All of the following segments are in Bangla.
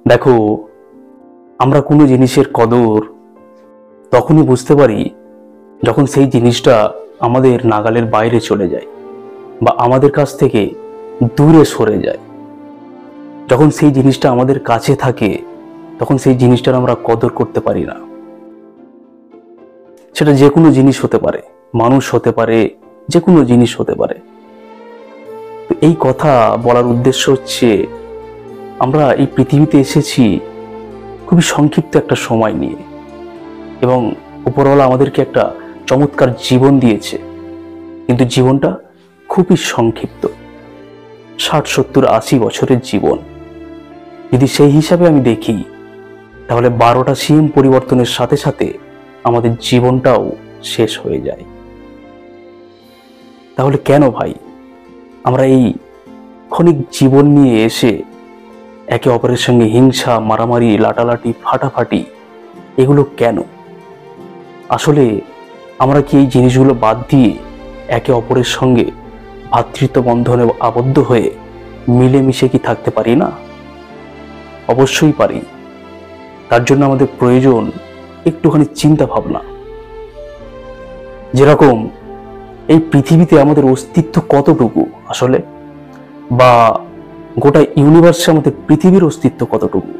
দেখো, আমরা কোনো জিনিসের কদর তখনই বুঝতে পারি যখন সেই জিনিসটা আমাদের নাগালের বাইরে চলে যায় বা আমাদের কাছ থেকে দূরে সরে যায়। যখন সেই জিনিসটা আমাদের কাছে থাকে তখন সেই জিনিসটার আমরা কদর করতে পারি না। সেটা যে কোনো জিনিস হতে পারে, মানুষ হতে পারে, যে কোনো জিনিস হতে পারে। তো এই কথা বলার উদ্দেশ্য হচ্ছে, আমরা এই পৃথিবীতে এসেছি খুবই সংক্ষিপ্ত একটা সময় নিয়ে, এবং উপরওয়ালা আমাদেরকে একটা চমৎকার জীবন দিয়েছে, কিন্তু জীবনটা খুবই সংক্ষিপ্ত, 60, 70, 80 বছরের জীবন। যদি সেই হিসাবে আমি দেখি, তাহলে 12টা সিএম পরিবর্তনের সাথে সাথে আমাদের জীবনটাও শেষ হয়ে যায়। তাহলে কেন ভাই আমরা এই ক্ষণিক জীবন নিয়ে এসে একে অপরের সঙ্গে হিংসা, মারামারি, লাটালাটি, ফাটাফাটি, এগুলো কেন? আসলে আমরা কি এই জিনিসগুলো বাদ দিয়ে একে অপরের সঙ্গে ভ্রাতৃত্ব বন্ধনে আবদ্ধ হয়ে মিলেমিশে কি থাকতে পারি না? অবশ্যই পারি। তার জন্য আমাদের প্রয়োজন একটুখানি চিন্তা ভাবনা। যেরকম এই পৃথিবীতে আমাদের অস্তিত্ব কতটুকু আসলে, বা গোটা ইউনিভার্সে আমাদের পৃথিবীর অস্তিত্ব কতটুকু,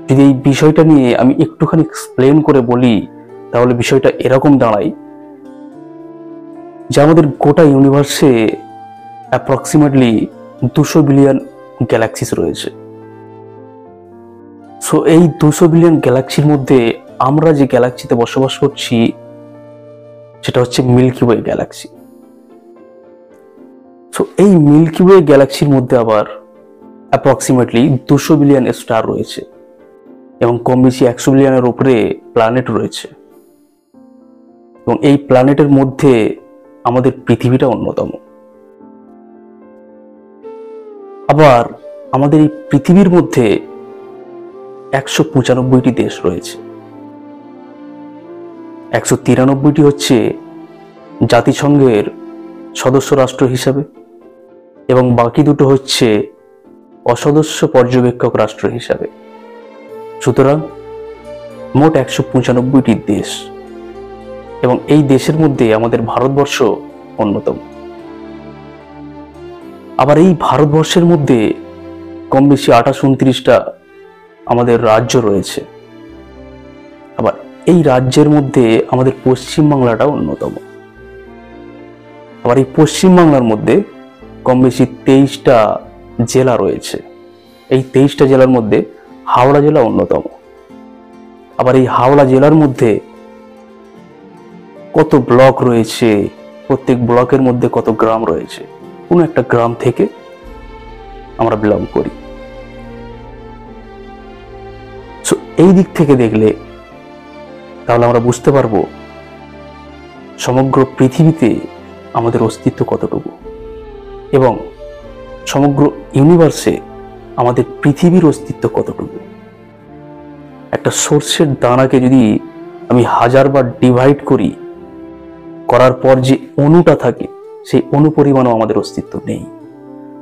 যদি এই বিষয়টা নিয়ে আমি একটুখানি এক্সপ্লেন করে বলি, তাহলে বিষয়টা এরকম দাঁড়ায় যে আমাদের গোটা ইউনিভার্সে অ্যাপ্রক্সিমেটলি 200 বিলিয়ন গ্যালাক্সিস রয়েছে। সো এই 200 বিলিয়ন গ্যালাক্সির মধ্যে আমরা যে গ্যালাক্সিতে বসবাস করছি সেটা হচ্ছে মিল্কি ওয়ে গ্যালাক্সি। সো এই মিল্কি ওয়ে গ্যালাক্সির মধ্যে আবার অ্যাপ্রক্সিমেটলি 200 বিলিয়ন স্টার রয়েছে, এবং কম বেশি 100 বিলিয়নের উপরে প্ল্যানেট রয়েছে, এবং এই প্ল্যানেটের মধ্যে আমাদের পৃথিবীটা অন্যতম। আবার আমাদের এই পৃথিবীর মধ্যে 195টি দেশ রয়েছে। 193টি হচ্ছে জাতিসংঘের সদস্য রাষ্ট্র হিসাবে, এবং বাকি দুটো হচ্ছে অসদস্য পর্যবেক্ষক রাষ্ট্র হিসাবে। সুতরাং মোট 195টি দেশ, এবং এই দেশের মধ্যে আমাদের ভারতবর্ষ অন্যতম। আবার এই ভারতবর্ষের মধ্যে কম বেশি 28-29টা আমাদের রাজ্য রয়েছে। আবার এই রাজ্যের মধ্যে আমাদের পশ্চিমবাংলাটা অন্যতম। আবার এই পশ্চিমবাংলার মধ্যে কম বেশি 23টা জেলা রয়েছে। এই 23টা জেলার মধ্যে হাওড়া জেলা অন্যতম। আবার এই হাওড়া জেলার মধ্যে কত ব্লক রয়েছে, প্রত্যেক ব্লকের মধ্যে কত গ্রাম রয়েছে, কোনো একটা গ্রাম থেকে আমরা বিলং করি। সো এই দিক থেকে দেখলে তাহলে আমরা বুঝতে পারবো সমগ্র পৃথিবীতে আমাদের অস্তিত্ব কতটুকু, এবং সমগ্র ইউনিভার্সে আমাদের পৃথিবীর অস্তিত্ব কতটুকু। একটা সর্ষের দানাকে যদি আমি 1000 বার ডিভাইড করার পর যে অণুটা থাকে, সেই অণু পরিমাণও আমাদের অস্তিত্ব নেই।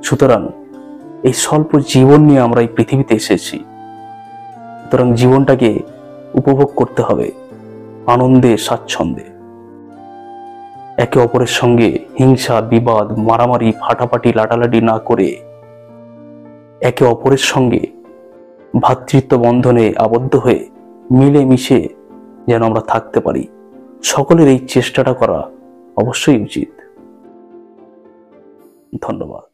সুতরাং এই স্বল্প জীবন নিয়ে আমরা এই পৃথিবীতে এসেছি। সুতরাং জীবনটাকে উপভোগ করতে হবে আনন্দে, স্বাচ্ছন্দ্যে। একে অপরের সঙ্গে হিংসা, বিবাদ, মারামারি, ফাটাফাটি, লাটালাটি না করে একে অপরের সঙ্গে ভ্রাতৃত্ব বন্ধনে আবদ্ধ হয়ে মিলেমিশে যেন আমরা থাকতে পারি, সকলের এই চেষ্টাটা করা অবশ্যই উচিত। ধন্যবাদ।